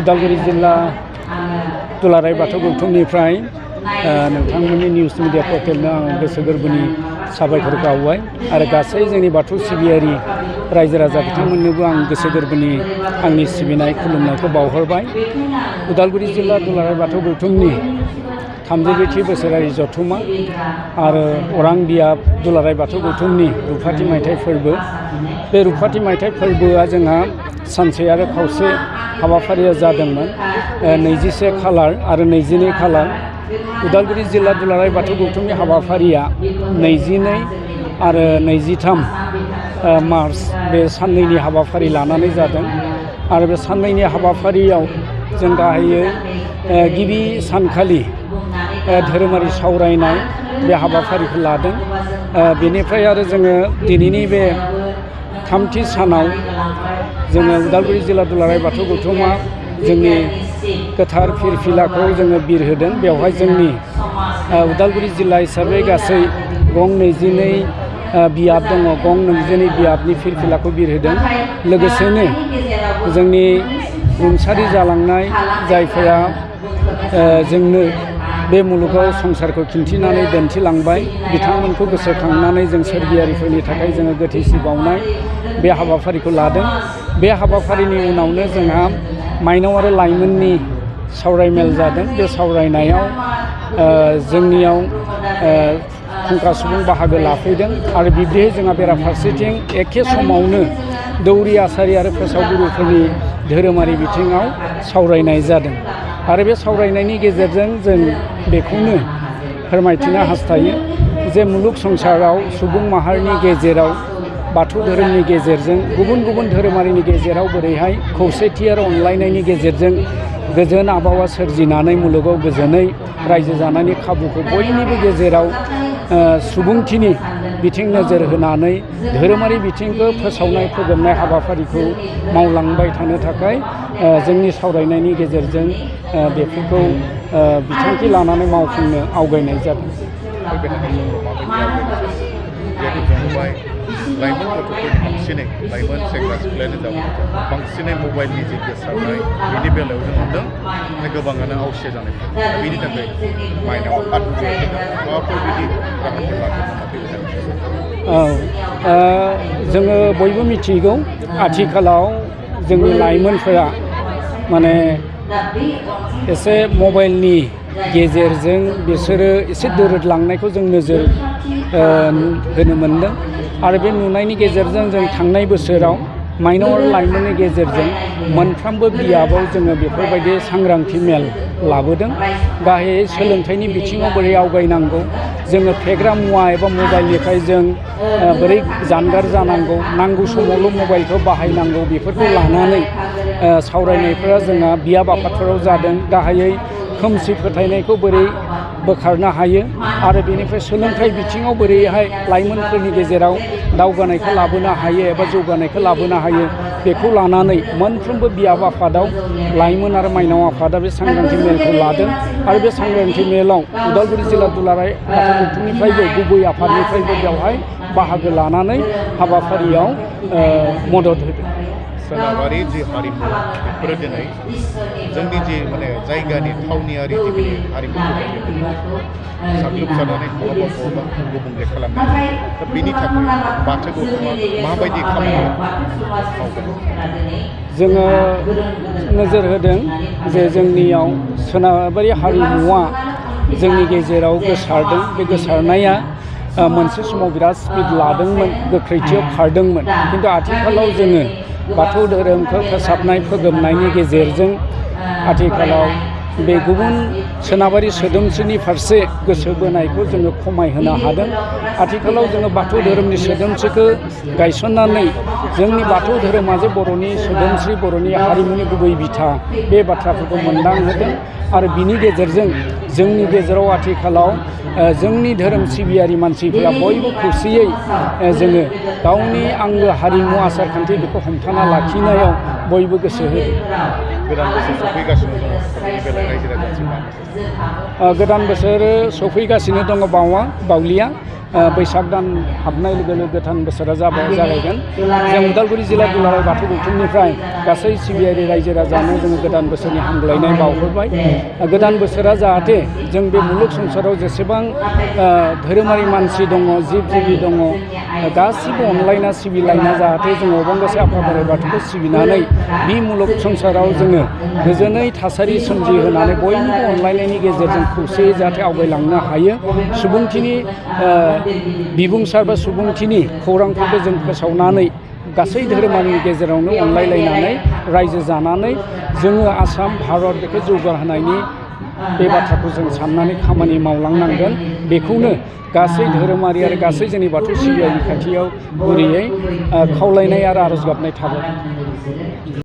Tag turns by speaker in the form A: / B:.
A: उदालगुरि जिल्ला दुलाराय बाथौ गौथुमनिफ्राय नोंथांमोननि निउस मिडिया पर्टेलनो आं गोसो गोरबोनि साबायखर बावबाय आरो गासै जोंनि बाथौ सिबियारि रायजो राजा बिथांमोननोबो आं गोसो गोरबोनि आंनि सिबिनाय खुलुमनायखौ बावहरबाय। उदालगुरि जिल्ला दुलाराय बाथौ गौथुमनि 32थि बोसोरारि जथुमा आरो अरां बियाब दुलाराय बाथौ गौथुमनि रुफाथि मायथाइ फोरबो। बे रुफाथि मायथाइ फोरबोआ जोंहा सानसे आरो खावसे हाबाफारिया जादोंमोन 21 खालार आरो 22 खालार। उदालगुरि जिल्ला दुलाराय बाथौ गौथुमनि हाबाफारिया 22 आरो 23 मार्च बे साननैनि हाबाफारि लानानै जादों आरो बे साननैनि हाबाफारियाव जों गाहायै गिबि सानखालि धोरोमारि सावरायनाय बे हाबाफारिखौ लादों। बेनिफ्राय आरो जोङो दिनैनि बे थामथि सानाव जोङो उदालगुरि जिल्ला दुलाराय बाथौ गौथुमा जोंनि गोथार फिरफिलाखौ जोङो बिरहोदों। बेवहाय जोंनि उदालगुरि जिल्ला हिसाबै गासै गं 22 बियाब दङ। गं 22 बियाबनि फिरफिलाखौ बिरहोदों। लोगोसेनो जोंनि रुंसारि जालांनाय जायफोरा जोंनो बे मुलुगाव संसारखौ खिन्थिनानै दिन्थिलांबाय बिथांमोनखौ गोसोखांनानै जों सोरगियारिफोरनि थाखाय जोङो गोथैसि बावनाय बे हाबाफारिखौ लादों। बे हाबाफारिनि उनावनो जोंहा माइनाव आरो लाइमोननि सावरायमेल जादों। बे सावरायनायाव जोंनियाव फुंखा सुबुं बाहागो लाफैदों आरो बिब्दियै जोंहा बेराफारसेथिं एखे समावनो दौरि आसारि आरो फोसावगुरुफोरनि धोरोमारि बिथिङाव सावरायनाय जादों आरो बे सावरायनायनि गेजेरजों जों बेखौनो फोरमायथिनो हास्थायो जे मुलुग संसाराव सुबुं माहारिनि गेजेराव बाथौ धोरोमनि गेजेरजों गुबुन गुबुन धोरोमारिनि गेजेराव बोरैहाय खौसेथि आरो अनलायनायनि गेजेरजों गोजोन आबहावा सोरजिनानै मुलुगाव गोजोनै रायजो जानायनि खाबुखौ बयनिबो गेजेराव सुबुंथिनि बिथिं नोजोर होनानै धोरोमारि बिथिंखौ फोसावनाय फोजोबनाय हाबाफारिखौ मावलांबाय थानो थाखाय जोंनि सावरायनायनि गेजेरजों बेफोरखौ बिथांखि लानानै मावफुंनो आवगायनाय जादों।
B: लाइमोन गथ'फोर बांसिनै लाइमोन सेंग्रा सिख्लायानो जा बांसिनै मबाइलनि जि गोसारनाय बेनि बेलायाव जों नुदों गोबाङानो आवसिया जानाय। बेनि थाखाय माइनाव आफाद माबाफोर बिदि राहाफोर लागोन।
A: जोङो बयबो मिथिगौ आथिखालाव जोंनि लाइमोनफोरा माने एसे मबाइलनि गेजेरजों बिसोरो एसे दोरोदलांनायखौ जों नोजोर होनो मोनदों आरो बे नुनायनि गेजेरजों जों थांनाय बोसोराव माइनाव आरो लाइमोननि गेजेरजों मोनफ्रोमबो बियाबाव जोङो बेफोरबायदि सांग्रांथि मेल लाबोदों। गाहायै सोलोंथाइनि बिथिङाव बोरै आवगायनांगौ, जोङो फेग्रा मुवा एबा मबाइलनिफ्राय जों बोरै जानगार जानांगौ, नांगौ समावल' मबाइलखौ बाहायनांगौ, बेफोरखौ लानानै सावरायनायफोरा जोंहा बियाब आफादफोराव जादों। गाहायै खोमसि फोथायनायखौ बोरै बोखारनो हायो आरो बेनिफ्राय सोलोंथाइ बिथिङाव बोरैहाय लाइमोनफोरनि गेजेराव दावगानायखौ लाबोनो हायो एबा जौगानायखौ लाबोनो हायो बेखौ लानानै मोनफ्रोमबो बियाब आफादाव लाइमोन आरो माइनाव आफादा बे सांग्रांथि मेलखौ लादों आरो बे सांग्रांथि मेलाव उदालगुरि जिल्ला दुलाराय बाथौ गौथुमनिफ्रायबो गुबै आफादनिफ्रायबो बेवहाय बाहागो लानानै हाबाफारियाव मदद होदों।
B: सोनाबारि जि हारिमु बेफोरो दिनै जोंनि जि माने जायगानि थावनियारि जिखिनि हारिमुफोर साग्लोबसारनानै बहाबा बहाबा गुबुंले खालामनाय। दा बेनि थाखाय बाथौ गौथुमा माबायदि खामानि मावगोन?
A: जोङो नोजोर होदों जे जोंनियाव सोनाबारि हारिमुवा जोंनि गेजेराव गोसारदों। बे गोसारनाया मोनसे समाव बिराद स्पिड लादोंमोन, गोख्रैथियाव खारदोंमोन। खिन्थु आथिखालाव जोङो बाथौ धोरोमखौ फोसाबनाय फोगोमनायनि गेजेरजों आथिखालाव बे गुबुन सोनाबारि सोदोमस्रिनि फारसे गोसो बोनायखौ जोङो खमायहोनो हादों। आथिखालाव जोङो बाथौ धोरोमनि सोदोमस्रिखौ गायसननानै जोंनि बाथौ धोरोमा जे बर'नि सोदोमस्रि, बर'नि हारिमुनि गुबै बिथा, बे बाथ्राफोरखौ मोनदांहोदों आरो बिनि गेजेरजों जोंनि गेजेराव आथिखालाव जोंनि धोरोम सिबियारि मानसिफोरा बयबो खौसेयै जोङो गावनि आंगो हारिमु आसारखान्थि बेखौ हमथाना लाखिनायाव बयबो गोसो होदों।
B: गोदान बोसोर सफैगासिनो दङ, बेलायाव रायजो राजासिम
A: गोदान बोसोर सफैगासिनो दङ बावलिया। बैसाग दान हाबनाय लोगो लोगो गोदान बोसोरा जागायगोन। जों उदालगुरि जिल्ला दुलाराय बाथौ गौथुमनिफ्राय गासै सिबियारि रायजो राजानो जोङो गोदान बोसोरनि हामग्लायनाय बावहरबाय। गोदान बोसोरा जाहाथे जों बे मुलुग संसाराव जेसेबां धोरोमारि मानसि दङ, जिब जिबि दङ, गासिबो अनलायना सिबिलायना जाहाथे जोङो अबंगसे आफा बोराइ बाथौखौ सिबिनानै बे मुलुग संसाराव जोङो गोजोनै थासारि सोमजिहोनानै बयनिबो अनलायनायनि गेजेरजों खौसेयै जाहाथे आवगायलांनो हायो। सुबुंथिनि बिबुंसार बा सुबुंथिनि खौरांफोरखौ जों फोसावनानै गासै धोरोमारिनि गेजेरावनो अनलायलायनानै रायजो जानानै जोङो आसाम भारत बेखौ जौगाहोनायनि बे बाथ्राखौ जों साननानै खामानि मावलांनांगोन। बेखौनो गासै धोरोमारि आरो गासै जोंनि बाथौ सिबियारिनि खाथियाव गुरैयै खावलायनाय आरो आरज गाबनाय थाबाय।